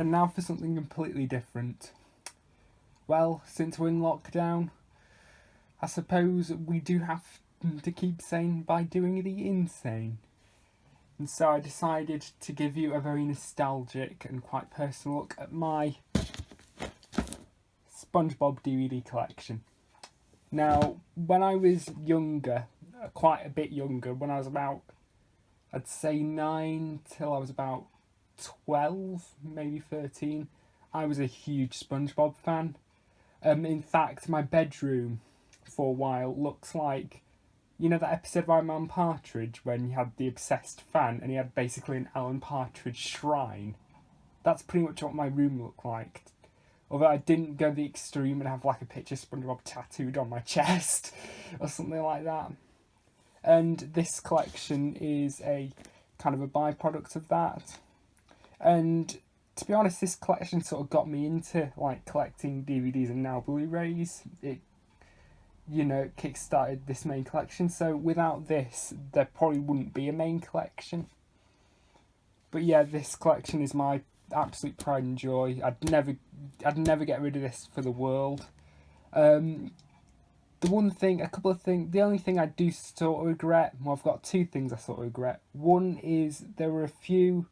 And now for something completely different. Well, since we're in lockdown, I suppose we do have to keep sane by doing the insane. And so I decided to give you a very nostalgic and quite personal look at my SpongeBob DVD collection. Now, when I was younger, quite a bit younger, when I was about, I'd say 9 till I was about 12, maybe 13, I was a huge SpongeBob fan. In fact, my bedroom for a while looks like, you know that episode of I'm Partridge when you had the obsessed fan and he had basically an Alan Partridge shrine? That's pretty much what my room looked like. Although I didn't go the extreme and have like a picture of SpongeBob tattooed on my chest or something like that. And this collection is a kind of a byproduct of that. And to be honest, this collection sort of got me into like collecting DVDs and now Blu-rays. It kick-started this main collection. So without this, there probably wouldn't be a main collection. But yeah, this collection is my absolute pride and joy. I'd never get rid of this for the world. The only thing I do sort of regret, well, I've got two things I sort of regret. One is there were a few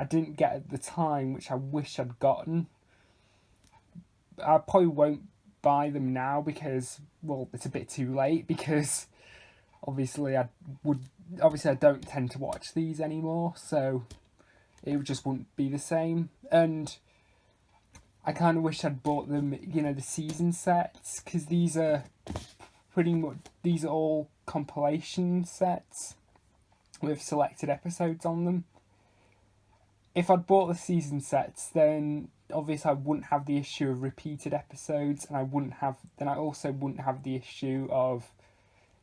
I didn't get at the time, which I wish I'd gotten. I probably won't buy them now because, well, it's a bit too late, because obviously I don't tend to watch these anymore, so it just wouldn't be the same. And I kind of wish I'd bought them, the season sets, because these are all compilation sets with selected episodes on them. If I'd bought the season sets, then obviously I wouldn't have the issue of repeated episodes, and I also wouldn't have the issue of,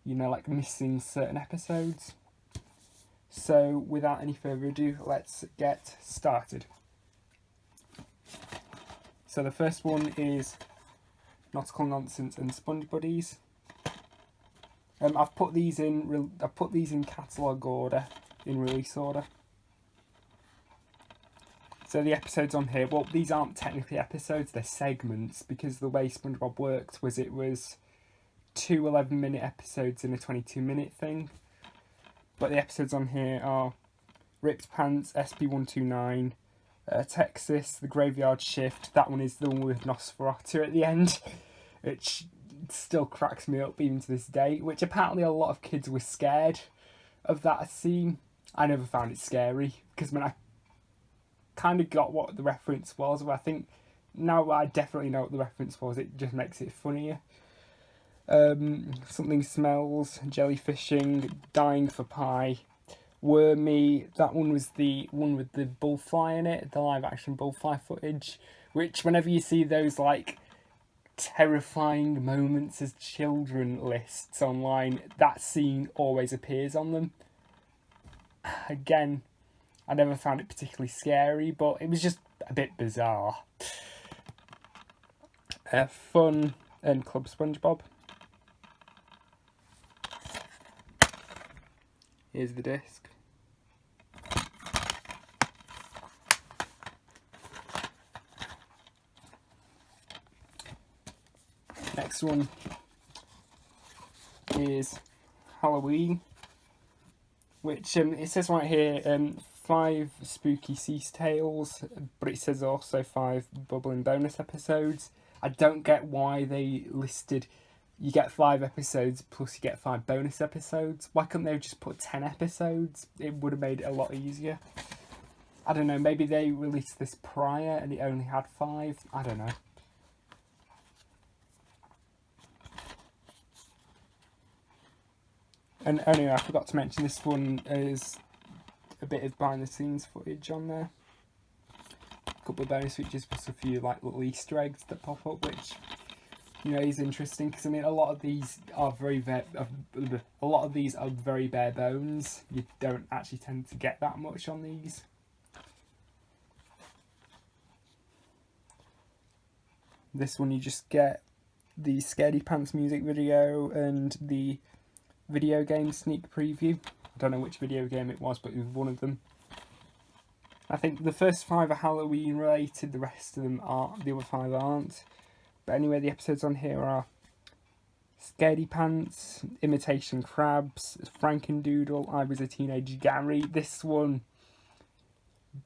like missing certain episodes. So without any further ado, let's get started. So the first one is Nautical Nonsense and Sponge Buddies. I've put these in catalogue order, in release order. So the episodes on here, well, these aren't technically episodes, they're segments, because the way SpongeBob worked was it was 2 11-minute episodes in a 22-minute thing. But the episodes on here are Ripped Pants, SB129, Texas, The Graveyard Shift. That one is the one with Nosferatu at the end, which still cracks me up even to this day, which apparently a lot of kids were scared of that scene. I never found it scary, because when I kind of got what the reference was, but I think now I definitely know what the reference was, it just makes it funnier. Something Smells, Jellyfishing, Dying for Pie, Wormy. That one was the one with the bullfly in it, the live action bullfly footage, which whenever you see those like terrifying moments as children lists online, that scene always appears on them. Again, I never found it particularly scary, but it was just a bit bizarre. Fun and Club SpongeBob. Here's the disc. Next one is Halloween, which it says right here 5 spooky sea tales, but it says also 5 bubbling bonus episodes. I don't get why they listed you get 5 episodes plus you get 5 bonus episodes. Why couldn't they have just put 10 episodes? It would have made it a lot easier. I don't know, maybe they released this prior and it only had 5. I don't know. And anyway, I forgot to mention this one is a bit of behind the scenes footage on there. A couple of bonus features plus a few like little Easter eggs that pop up, which is interesting, because I mean a lot of these are very bare bones. You don't actually tend to get that much on these. This one you just get the Scaredy Pants music video and the video game sneak preview. I don't know which video game it was, but it was one of them. I think the first 5 are Halloween related, the rest of them aren't, the other 5 aren't. But anyway, the episodes on here are Scaredy Pants, Imitation Crabs, Frankendoodle, I Was a Teenage Gary. This one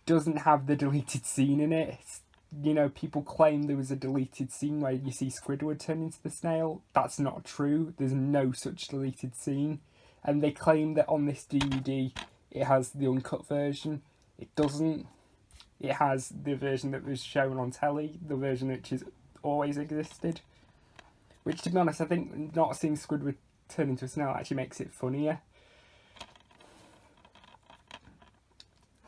doesn't have the deleted scene in it. You know, people claim there was a deleted scene where you see Squidward turn into the snail. That's not true. There's no such deleted scene. And they claim that on this DVD it has the uncut version. It doesn't. It has the version that was shown on telly, the version which has always existed. Which, to be honest, I think not seeing Squidward turn into a snail actually makes it funnier.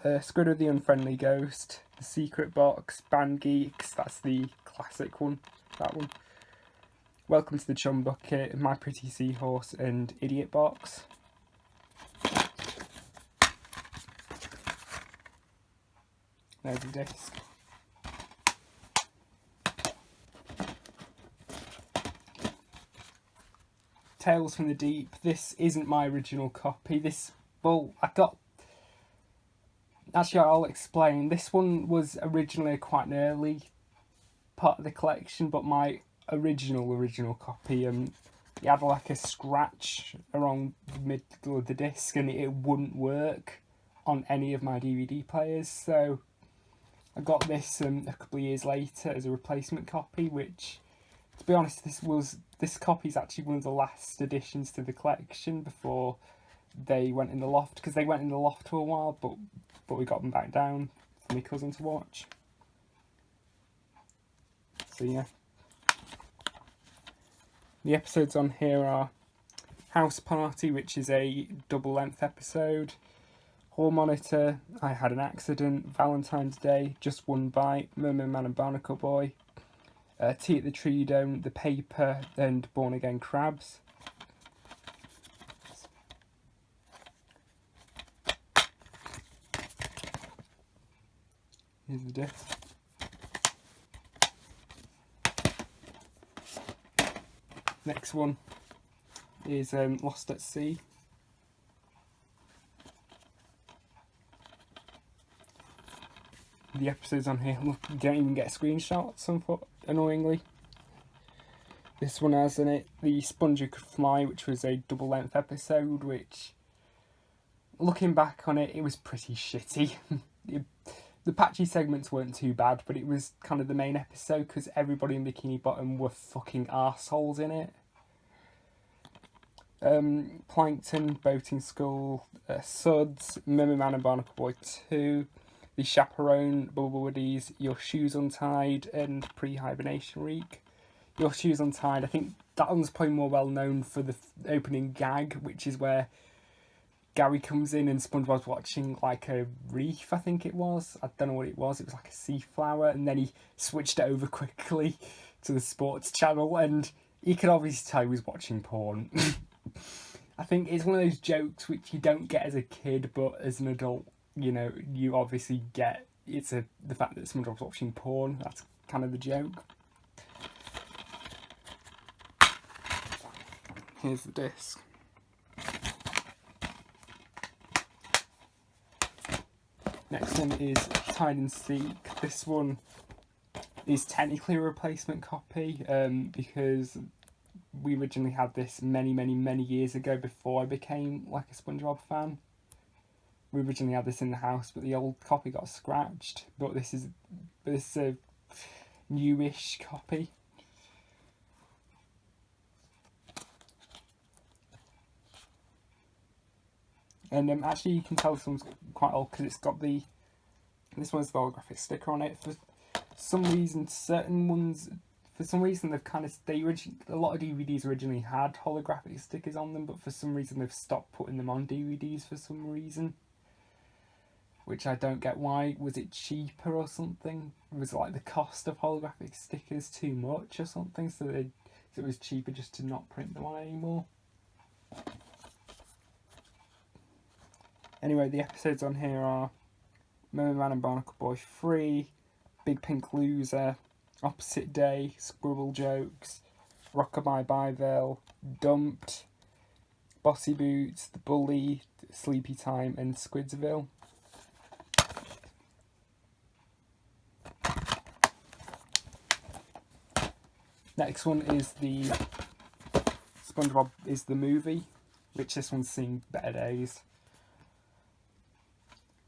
Squidward the Unfriendly Ghost, The Secret Box, Band Geeks, that's the classic one, that one. Welcome to the Chum Bucket, My Pretty Seahorse, and Idiot Box. There's the disc. Tales from the Deep. This isn't my original copy. Actually, I'll explain. This one was originally quite an early part of the collection, but my original copy, it had like a scratch around the middle of the disc, and it wouldn't work on any of my DVD players. So I got this a couple of years later as a replacement copy, which, to be honest, this copy is actually one of the last additions to the collection before they went in the loft, because they went in the loft for a while, but we got them back down for my cousin to watch. So yeah. The episodes on here are House Party, which is a double-length episode, Hall Monitor, I Had an Accident, Valentine's Day, Just One Bite, Merman Man and Barnacle Boy, Tea at the Tree Dome, The Paper, and Born Again Crabs. Here's the disc. Next one is Lost at Sea. The episodes on here, look, you don't even get screenshots, annoyingly. This one has in it The Sponge Who Could Fly, which was a double-length episode, which, looking back on it, it was pretty shitty. The patchy segments weren't too bad, but it was kind of the main episode because everybody in Bikini Bottom were fucking arseholes in it. Plankton, Boating School, Suds, Merman Man and Barnacle Boy 2, The Chaperone, Spongebob Buddies, Your Shoes Untied, and Pre-Hibernation Week. Your Shoes Untied, I think that one's probably more well known for the opening gag, which is where Gary comes in and SpongeBob's watching like a reef, I think it was. I don't know what it was. It was like a sea flower, and then he switched it over quickly to the sports channel, and you could obviously tell he was watching porn. I think it's one of those jokes which you don't get as a kid, but as an adult, you know, you obviously get. It's the fact that SpongeBob's watching porn. That's kind of the joke. Here's the disc. Next one is Hide and Seek. This one is technically a replacement copy because we originally had this many years ago before I became like a SpongeBob fan. We originally had this in the house, but the old copy got scratched. But this is a newish copy. And actually you can tell this one's quite old because it's got this one's the holographic sticker on it. For some reason, they've kind of, a lot of DVDs originally had holographic stickers on them, but for some reason they've stopped putting them on DVDs for some reason. Which I don't get why. Was it cheaper or something? Was it like the cost of holographic stickers too much or something? So it was cheaper just to not print them on anymore. Anyway, the episodes on here are Merman Man and Barnacle Boy 3, Big Pink Loser, Opposite Day, Scribble Jokes, Rockabye Biville, Dumped, Bossy Boots, The Bully, Sleepy Time, and Squidsville. Next one is the SpongeBob is the Movie, which this one's seen better days.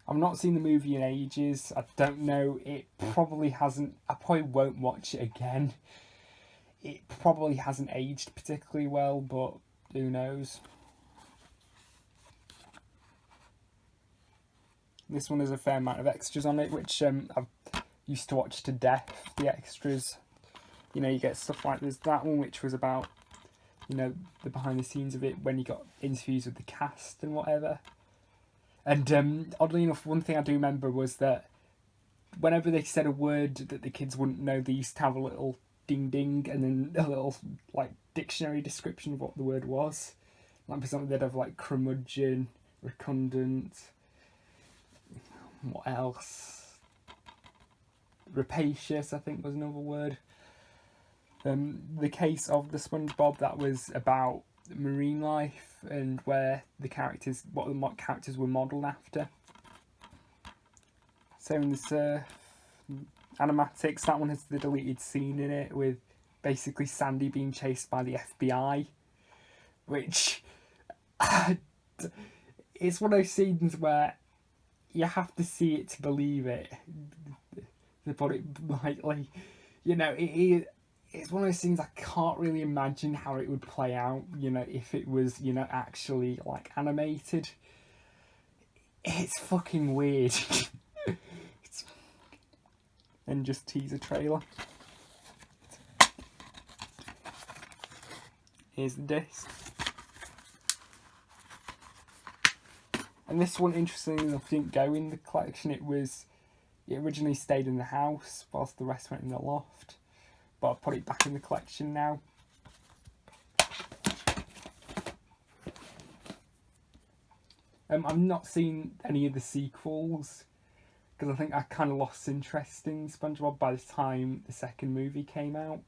I've not seen the movie in ages. I don't know, it probably hasn't, I probably won't watch it again. It probably hasn't aged particularly well, but who knows. This one has a fair amount of extras on it, which I've used to watch to death, the extras. You know, you get stuff like there's that one, which was about, you know, the behind the scenes of it, when you got interviews with the cast and whatever. And oddly enough, one thing I do remember was that whenever they said a word that the kids wouldn't know, they used to have a little ding ding and then a little like dictionary description of what the word was. Like for example, they'd have like curmudgeon, recundant, what else? Rapacious, I think was another word. The case of the SpongeBob, that was about marine life and where the characters, what the characters were modelled after. Same in the Surf. Animatics, that one has the deleted scene in it with basically Sandy being chased by the FBI, which it's one of those scenes where you have to see it to believe it, to put it lightly. You know, it's one of those things I can't really imagine how it would play out, you know, if it was, you know, actually like animated. It's fucking weird. And just teaser trailer. Here's the disc. And this one, interestingly enough, didn't go in the collection. It originally stayed in the house whilst the rest went in the loft. But I've put it back in the collection now. I've not seen any of the sequels because I think I kind of lost interest in SpongeBob by the time the second movie came out.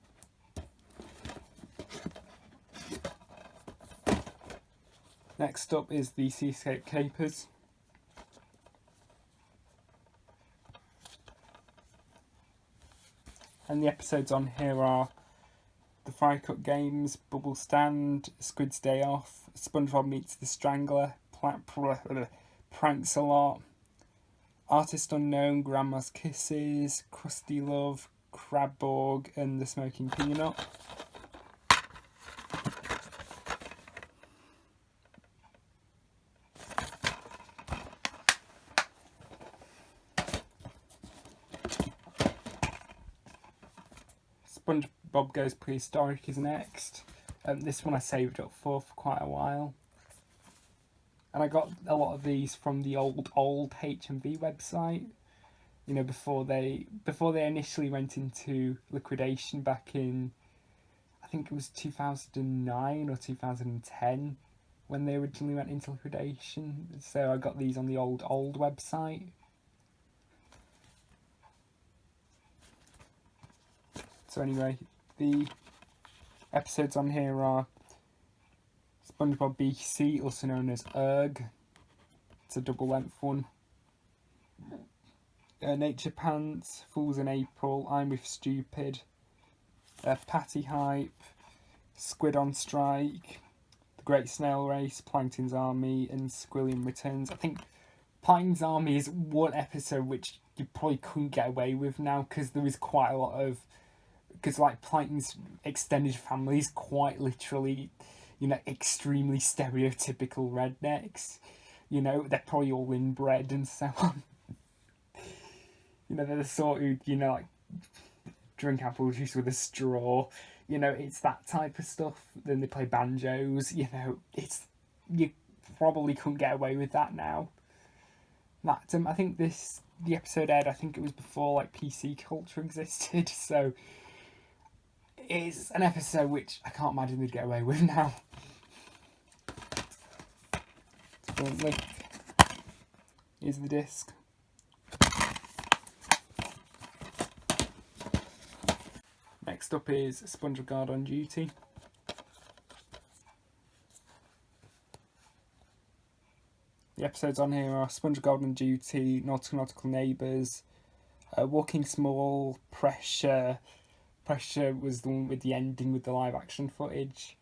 Next up is the Seascape Capers. And the episodes on here are The Fry Cut Games, Bubble Stand, Squid's Day Off, SpongeBob Meets the Strangler, Pranks a Lot, Artist Unknown, Grandma's Kisses, Krusty Love, Crabborg, and The Smoking Peanut. SpongeBob Goes Prehistoric is next. This one I saved up for quite a while. And I got a lot of these from the old HMV website. You know, before they initially went into liquidation back in, I think it was 2009 or 2010 when they originally went into liquidation. So I got these on the old website. So anyway, the episodes on here are SpongeBob BC, also known as Erg. It's a double length one. Nature Pants, Fools in April, I'm with Stupid, Patty Hype, Squid on Strike, The Great Snail Race, Plankton's Army, and Squilliam Returns. I think Plankton's Army is one episode which you probably couldn't get away with now because there is quite a lot of, because like Plankton's extended family is quite literally, you know, extremely stereotypical rednecks. You know, they're probably all inbred and so on. You know, they're the sort who, you know, like, drink apple juice with a straw. You know, it's that type of stuff. Then they play banjos. You know, you probably couldn't get away with that now. That I think the episode aired, I think it was before, like, PC culture existed. So, it's an episode which I can't imagine they'd get away with now. Here's the disc. Next up is SpongeBob on Duty. The episodes on here are SpongeBob on Duty, Nautical Neighbours, Walking Small, Pressure, Pressure was the one with the ending with the live action footage.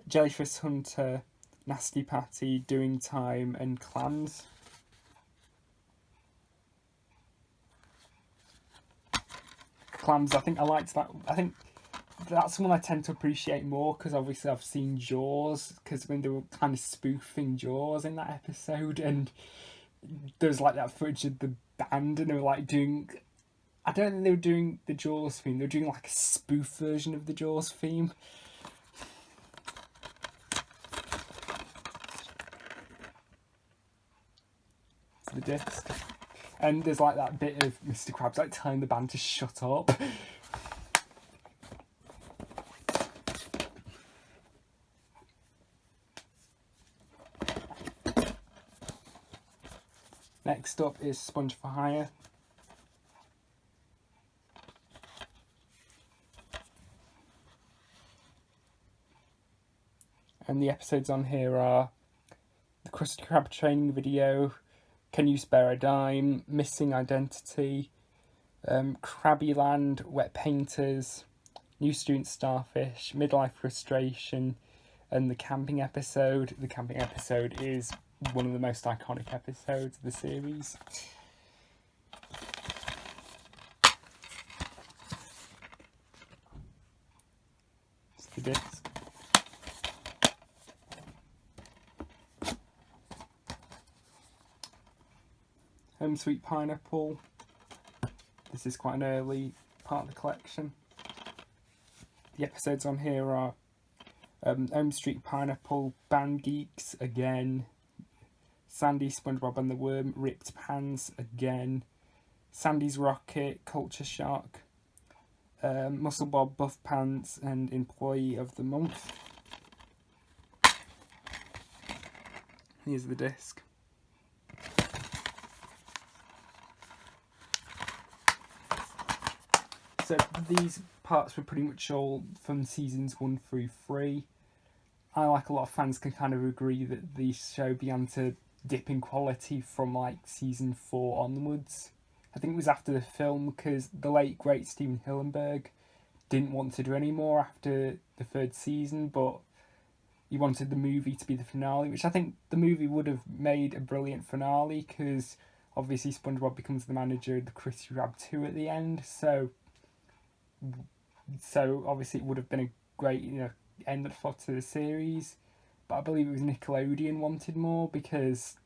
Jellyfish Hunter, Nasty Patty, Doing Time, and Clams. Clams, I think I liked that. I think that's one I tend to appreciate more because obviously I've seen Jaws, because when they were kind of spoofing Jaws in that episode, and there's like that footage of the band and they were like doing, I don't think they were doing the Jaws theme, they were doing like a spoof version of the Jaws theme. It's the disc. And there's like that bit of Mr. Krabs like telling the band to shut up. Next up is SpongeBob For Hire. And the episodes on here are the Krusty Krab training video, Can You Spare a Dime, Missing Identity, Krabby Land, Wet Painters, New Student Starfish, Midlife Frustration, and the camping episode. The camping episode is one of the most iconic episodes of the series. It's the disc. Home Sweet Pineapple. This is quite an early part of the collection. The episodes on here are Home Street Pineapple, Band Geeks again, Sandy, SpongeBob and the Worm, Ripped Pants again, Sandy's Rocket, Culture Shock, Muscle Bob, Buff Pants, and Employee of the Month. Here's the disc. So these parts were pretty much all from seasons 1 through 3. I, like a lot of fans, can kind of agree that the show began to dip in quality from like season 4 onwards. I think it was after the film, because the late great Steven Hillenburg didn't want to do any more after the 3rd season, but he wanted the movie to be the finale, which I think the movie would have made a brilliant finale, because obviously SpongeBob becomes the manager of the Krusty Krab 2 at the end, so obviously it would have been a great, end to the series. But I believe it was Nickelodeon wanted more because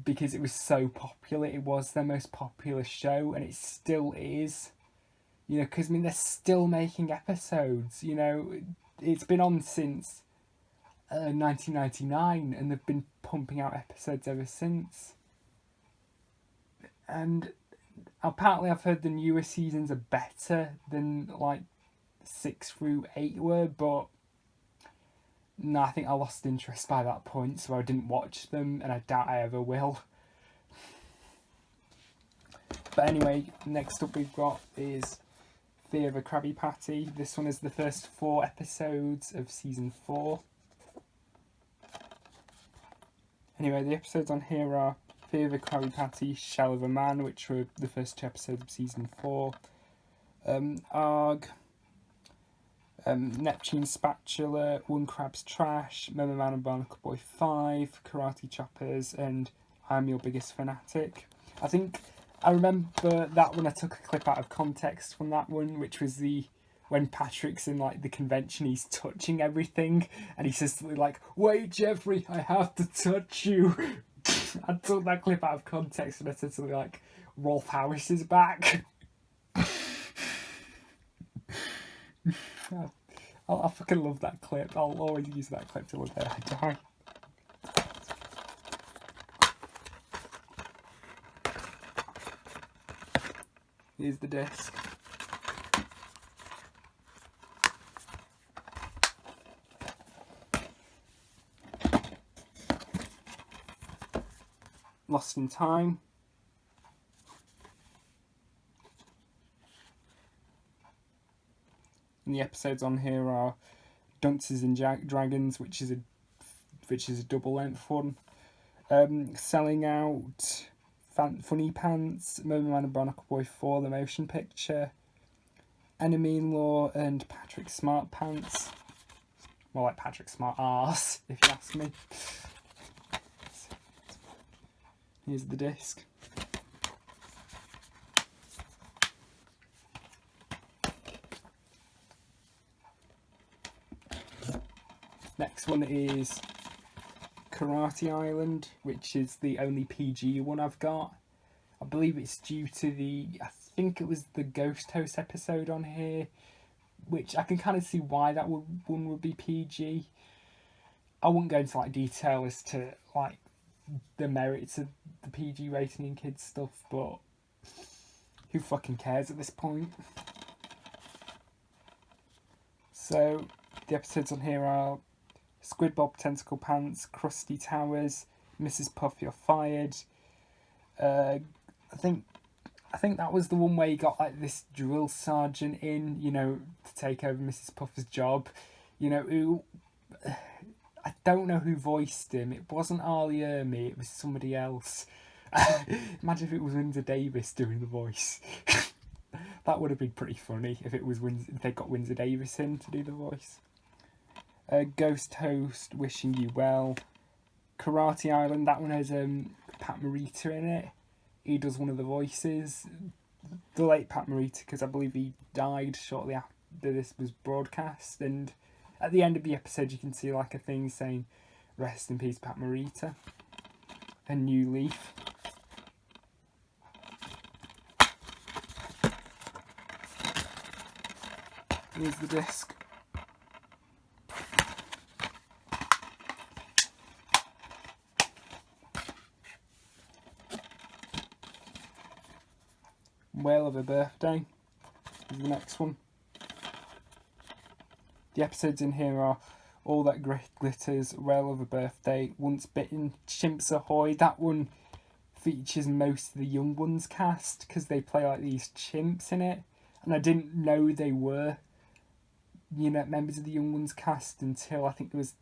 it was so popular. It was their most popular show, and it still is. Because they're still making episodes. It's been on since 1999, and they've been pumping out episodes ever since. And apparently I've heard the newer seasons are better than like 6 through 8 were, but no, I think I lost interest by that point, so I didn't watch them, and I doubt I ever will. But anyway, next up we've got is Fear of a Krabby Patty. This one is the first 4 episodes of season 4. Anyway, the episodes on here are Fear of a Krabby Patty, Shell of a Man, which were the first 2 episodes of season 4. Arg, Neptune Spatula, One Crab's Trash, Memo Man and Barnacle Boy 5, Karate Choppers, and I'm Your Biggest Fanatic. I think I remember that when I took a clip out of context from that one, which was when Patrick's in like the convention, he's touching everything, and he says something like, "Wait, Jeffrey, I have to touch you." I took that clip out of context and I said something like, "Rolf Harris is back." I fucking love that clip. I'll always use that clip till the day I die. Here's the disc. Lost in Time. And the episodes on here are Dunces and Dragons, which is a double length one. Selling Out, Funny Pants, Momo Man and Barnacle Boy 4, the motion picture, Enemy-in-Law and Patrick Smartpants. More like Patrick Smart Arse, if you ask me. Here's the disc. Next one is Karate Island, which is the only PG one I've got. I believe it's due to I think it was the Ghost Host episode on here, which I can kind of see why that one would be PG. I wouldn't go into like detail as to like the merits of the PG rating in kids stuff, but who fucking cares at this point? So the episodes on here are Squidbob Tentacle Pants, Krusty Towers, Mrs. Puff You're Fired. I think that was the one where you got like this drill sergeant in, you know, to take over Mrs. Puff's job. You know, who I don't know who voiced him. It wasn't Ali Ermey, it was somebody else. Imagine if it was Windsor Davis doing the voice. That would have been pretty funny if if they got Windsor Davis in to do the voice. Ghost Host, Wishing You Well. Karate Island, that one has Pat Morita in it. He does one of the voices. The late Pat Morita, because I believe he died shortly after this was broadcast. And at the end of the episode, you can see like a thing saying, "Rest in peace, Pat Morita." A new leaf. Here's the disc. Whale of a Birthday is the next one. The episodes in here are All That Glitters, Whale of a Birthday, Once Bitten, Chimps Ahoy. That one features most of the Young Ones cast because they play like these chimps in it, and I didn't know they were, you know, members of the Young Ones cast until I think it was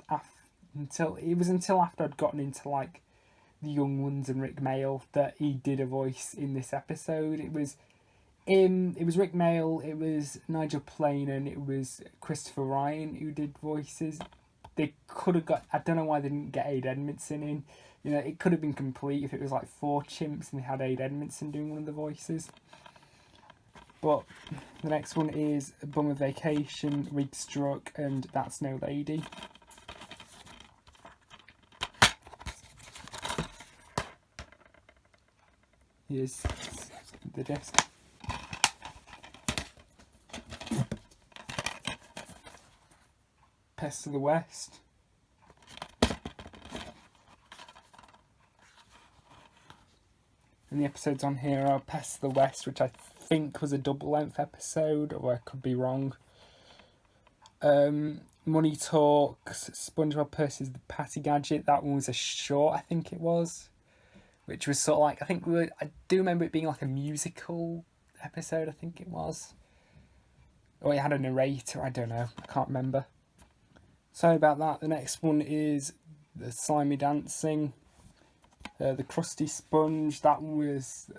until after I'd gotten into like the Young Ones and Rick Mail that he did a voice in this episode. It was Rick Mail, it was Nigel Plain, and it was Christopher Ryan who did voices. They could have got, I don't know why they didn't get Aid Edmondson in. You know, it could have been complete if it was like 4 chimps and they had Aid Edmondson doing one of the voices. But the next one is Bummer Vacation, Rig Struck, and That's No Lady. Here's the disc. Pest of the West. And the episodes on here are Pest of the West, which I think was a double-length episode, or I could be wrong. Money Talks, SpongeBob Percy's The Patty Gadget. That one was a short, I think it was, which was sort of like, I do remember it being like a musical episode, I think it was. Or it had a narrator, I don't know, I can't remember. Sorry about that. The next one is The Slimy Dancing. The Krusty Sponge, that was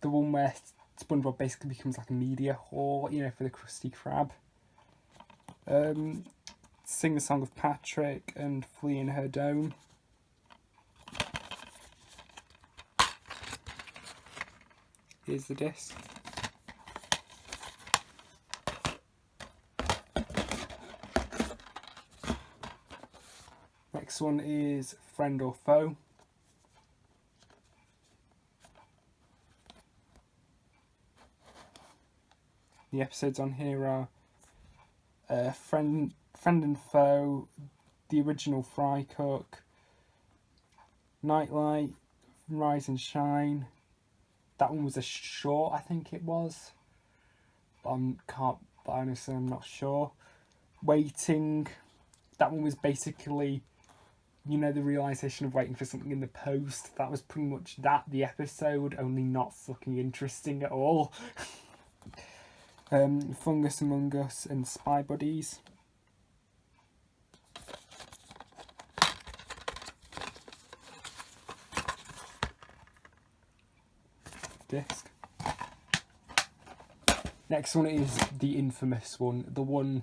the one where SpongeBob basically becomes like a media whore, you know, for the Krusty Krab. Sing the Song of Patrick and Flea in Her Dome. Here's the disc. Next one is Friend or Foe. The episodes on here are Friend and Foe, The Original Fry Cook, Nightlight, Rise and Shine. That one was a short, I think it was. But honestly, I'm not sure. Waiting. That one was basically, you know, the realisation of waiting for something in the post. That was pretty much that, the episode, only not fucking interesting at all. Fungus Among Us and Spy Buddies. Disc. Next one is the infamous one, the one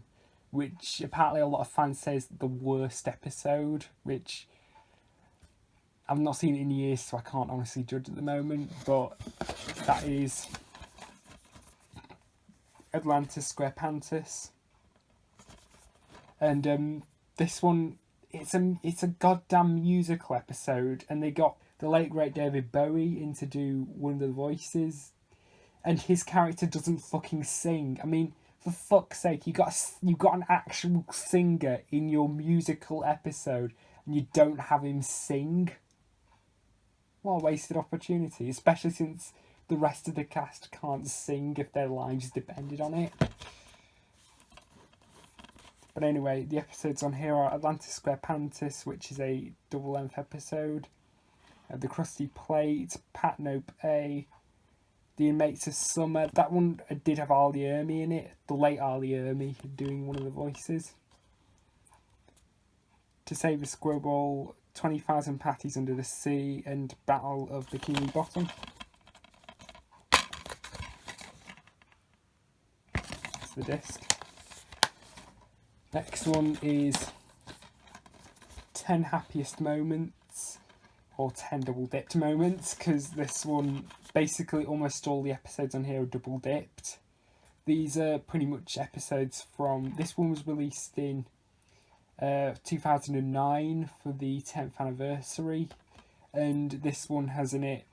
which apparently a lot of fans say is the worst episode, which I've not seen it in years, so I can't honestly judge at the moment, but that is Atlantis Squarepants. And this one, it's a goddamn musical episode, and they got the late great David Bowie in to do one of the voices, and his character doesn't fucking sing. I mean, for fuck's sake, you got an actual singer in your musical episode, and you don't have him sing. What a wasted opportunity, especially since the rest of the cast can't sing if their lives depended on it. But anyway, the episodes on here are Atlantis Squarepants, which is a double-length episode, The Crusty Plate, Pat Nope A, The Inmates of Summer. That one did have Ali Ermey in it, the late Ali Ermey doing one of the voices. To Save a Squirrel, 20,000 Patties Under the Sea, and Battle of Bikini Bottom. That's the disc. Next one is 10 Happiest Moments, or 10 Double Dipped Moments, because this one, basically almost all the episodes on here are double dipped. These are pretty much episodes from, this one was released in 2009 for the 10th anniversary, and this one has in it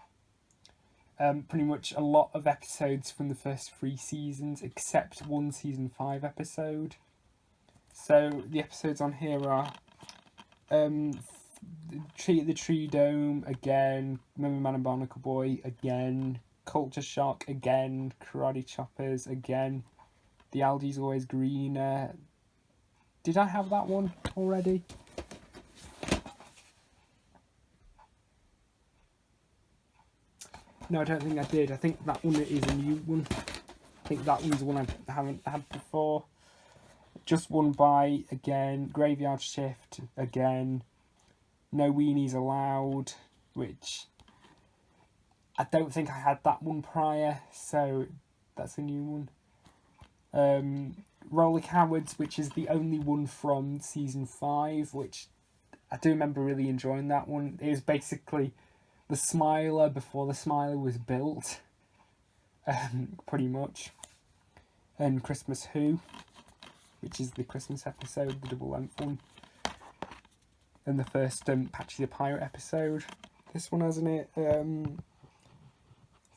pretty much a lot of episodes from the first 3 seasons, except one season 5 episode. So the episodes on here are Tree at the Tree Dome again, Merman Man and Barnacle Boy again, Culture Shock again, Karate Choppers again, The Algae's Always Greener. Did I have that one already? No, I don't think I did. I think that one is a new one. I think that one's one I haven't had before. Just One Bite again, Graveyard Shift again, No Weenies Allowed, which I don't think I had that one prior, so that's a new one. Roller Cowards, which is the only one from season 5, which I do remember really enjoying that one. It was basically the Smiler before the Smiler was built, pretty much. And Christmas Who, which is the Christmas episode, the double length one. And the first Patchy the Pirate episode. This one has in it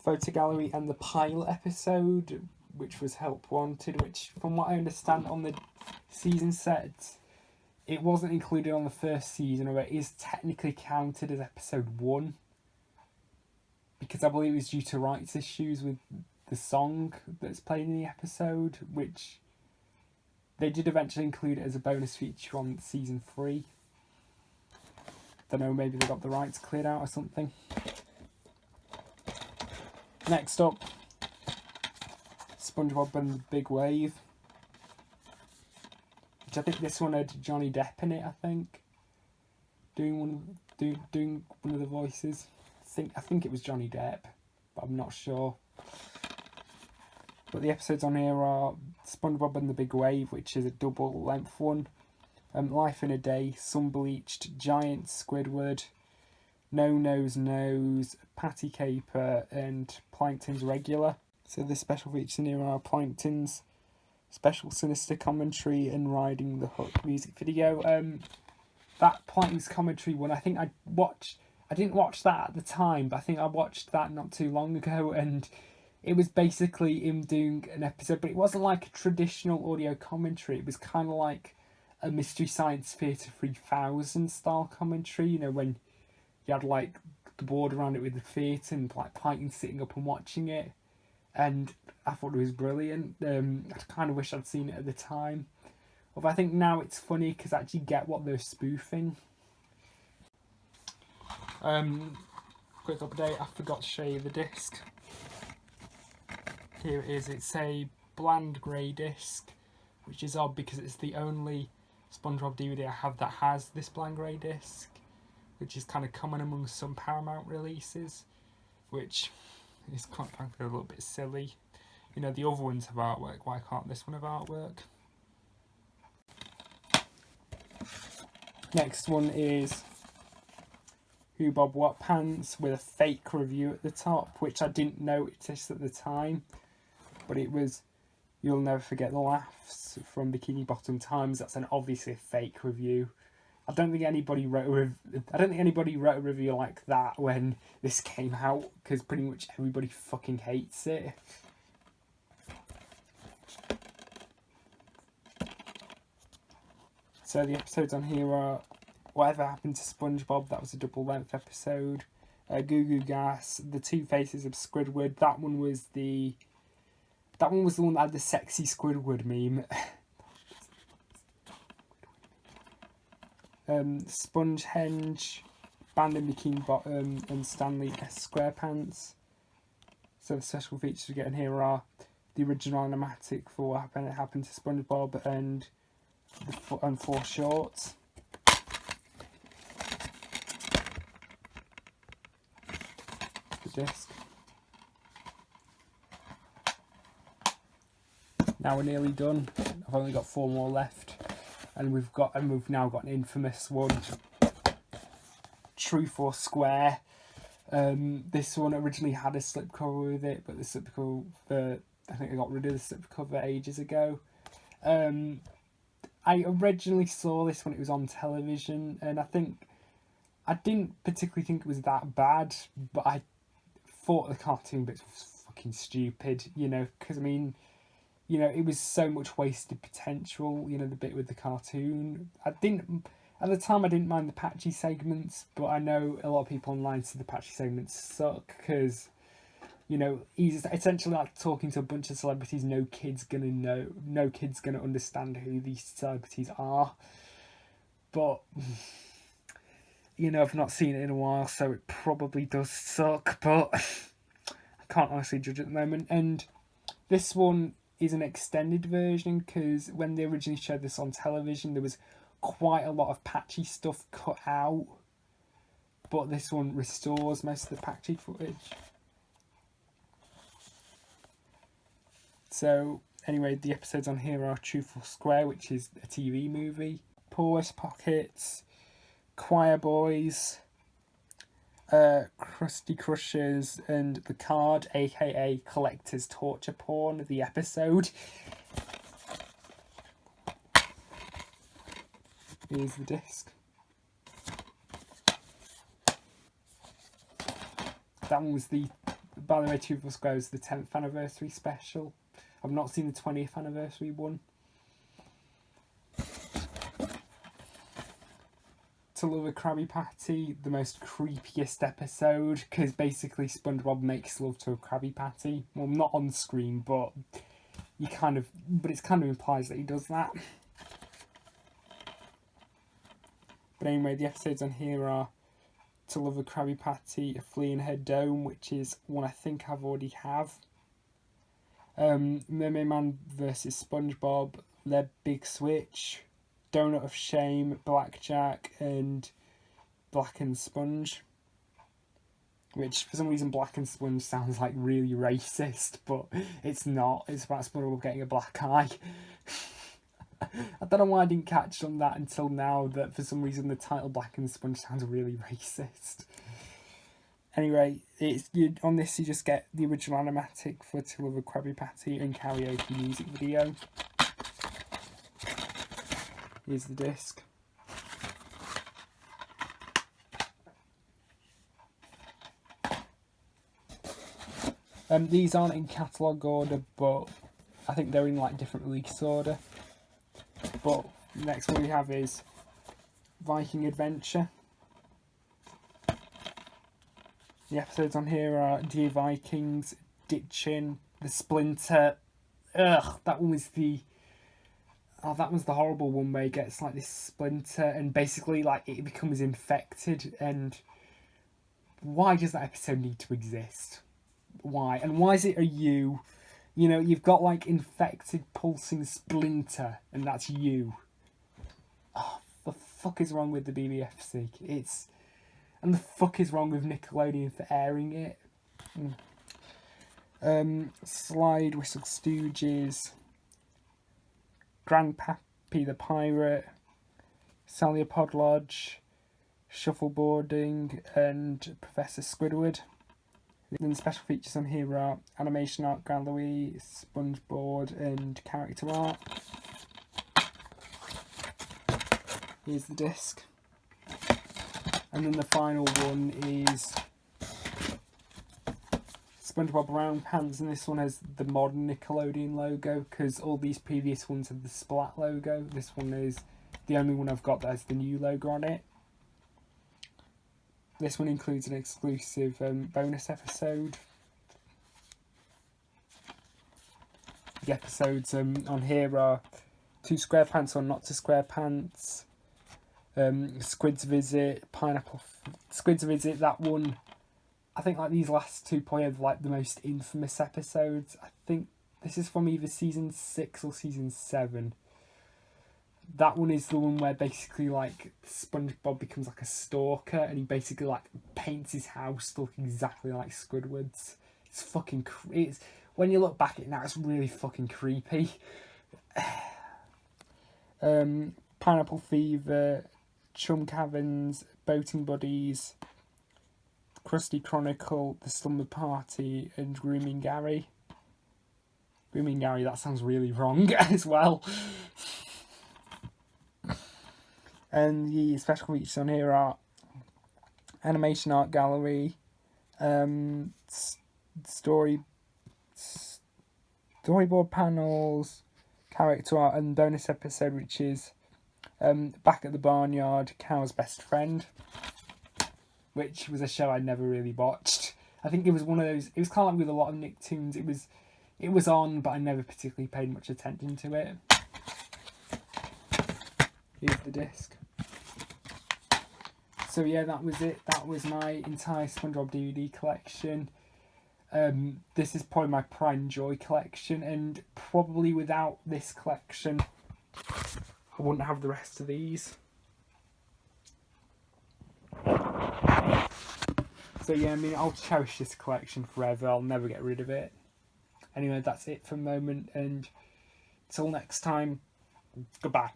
Photo Gallery and the pilot episode, which was Help Wanted, which from what I understand on the season sets, it wasn't included on the first season, or it is technically counted as episode 1, because I believe it was due to rights issues with the song that's played in the episode, which they did eventually include it as a bonus feature on season 3. Don't know, maybe they got the rights cleared out or something. Next up, SpongeBob and the Big Wave, which I think this one had Johnny Depp in it. I think doing one of the voices. I think it was Johnny Depp, but I'm not sure. But the episodes on here are SpongeBob and the Big Wave, which is a double length one. Life in a Day, Sunbleached, Giant Squidward, No Nose Nose, Patty Caper, and Plankton's Regular. So the special features in here are Plankton's special sinister commentary and Riding the Hook music video. That Plankton's commentary one, I think I didn't watch that at the time, but I think I watched that not too long ago, and it was basically him doing an episode, but it wasn't like a traditional audio commentary. It was kind of like a Mystery Science Theatre 3000 style commentary, you know, when you had like the board around it with the theatre and like Plankton sitting up and watching it. And I thought it was brilliant. I kind of wish I'd seen it at the time. Although I think now it's funny because I actually get what they're spoofing. Quick update, I forgot to show you the disc. Here it is. It's a bland grey disc, which is odd because it's the only SpongeBob DVD I have that has this bland grey disc, which is kind of common among some Paramount releases, which is quite frankly a little bit silly. You know, the other ones have artwork. Why can't this one have artwork? Next one is Who Bob What Pants with a fake review at the top, which I didn't notice at the time, but it was You'll Never Forget the Laughs from Bikini Bottom Times. That's an obviously a fake review. I don't think anybody wrote a review like that when this came out, because pretty much everybody fucking hates it. So the episodes on here are Whatever Happened to SpongeBob, that was a double length episode. Goo Goo Gas, The Two Faces of Squidward, that one was the one that had the sexy Squidward meme. Spongehenge, Band in Bikini Bottom, and Stanley Squarepants. So the special features we're getting here are the original animatic for What Happened to SpongeBob and 4 shorts. The disc. Now we're nearly done. I've only got 4 more left, and we've now got an infamous one. True Foursquare. This one originally had a slipcover with it, but the slipcover, I think I got rid of the slipcover ages ago. I originally saw this when it was on television, and I didn't particularly think it was that bad, but I thought the cartoon bits was fucking stupid, you know, because I mean, you know, it was so much wasted potential, you know, the bit with the cartoon. At the time I didn't mind the patchy segments, but I know a lot of people online said the patchy segments suck, because, you know, he's essentially like talking to a bunch of celebrities no kid's gonna understand who these celebrities are. But, you know, I've not seen it in a while, so it probably does suck, but I can't honestly judge at the moment. And this one is an extended version, because when they originally showed this on television, there was quite a lot of patchy stuff cut out, but this one restores most of the patchy footage. So anyway, the episodes on here are True Foursquare, which is a TV movie, Porous Pockets, Choir Boys, Krusty Crushers, and The Card, aka Collector's Torture Porn, the episode. Here's the disc. That one was by the way, True Foursquare was the 10th anniversary special. I've not seen the 20th anniversary one. To Love a Krabby Patty, the most creepiest episode, because basically SpongeBob makes love to a Krabby Patty. Well, not on screen, but it kind of implies that he does that. But anyway, the episodes on here are To Love a Krabby Patty, A Flea in Her Dome, which is one I think I've already have. Mermaid Man vs SpongeBob, The Big Switch, Donut of Shame, Blackjack, and Black and Sponge. Which, for some reason, Black and Sponge sounds like really racist, but it's not. It's about SpongeBob getting a black eye. I don't know why I didn't catch on that until now, that for some reason the title Black and Sponge sounds really racist. Anyway, on this you just get the original animatic for To Love a Krabby Patty and karaoke music video. Here's the disc. These aren't in catalogue order, but I think they're in like different release order. But the next one we have is Viking Adventure. The episodes on here are Dear Vikings, Ditchin', The Splinter. Ugh, that was the horrible one where he gets like this splinter and basically like it becomes infected. And why does that episode need to exist? Why? And why is it a you? You know, you've got like infected pulsing Splinter, and that's you. Oh, the fuck is wrong with the BBFC? And the fuck is wrong with Nickelodeon for airing it? Slide Whistle Stooges, Grandpappy the Pirate, Sally Pod Lodge, Shuffleboarding, and Professor Squidward. Then the special features on here are animation art gallery, spongebob, and character art. Here's the disc. And then the final one is SpongeBob Round Pants, and this one has the modern Nickelodeon logo, because all these previous ones have the Splat logo. This one is the only one I've got that has the new logo on it. This one includes an exclusive bonus episode. The episodes on here are Two Squarepants or Not to Squarepants, Squid's Visit, Squid's Visit. That one, I think like these last two probably are like the most infamous episodes. I think this is from either season 6 or season 7. That one is the one where basically like SpongeBob becomes like a stalker, and he basically like paints his house to look exactly like Squidward's. It's fucking it's when you look back at it now, it's really fucking creepy. Pineapple Fever, Chum Caverns, Boating Buddies, Krusty Chronicle, The Slumber Party, and Grooming Gary. Grooming Gary, that sounds really wrong as well. And the special features on here are animation art gallery, storyboard panels, character art, and bonus episode, which is Back at the Barnyard, Cow's Best Friend, which was a show I never really watched. I think it was one of those, it was kind of like with a lot of Nicktoons, it was on, but I never particularly paid much attention to it. Here's the disc. So yeah, that was it. That was my entire SpongeBob DVD collection. This is probably my prime joy collection, and probably without this collection, I wouldn't have the rest of these. So yeah, I mean, I'll cherish this collection forever. I'll never get rid of it. Anyway, that's it for the moment, and till next time, goodbye.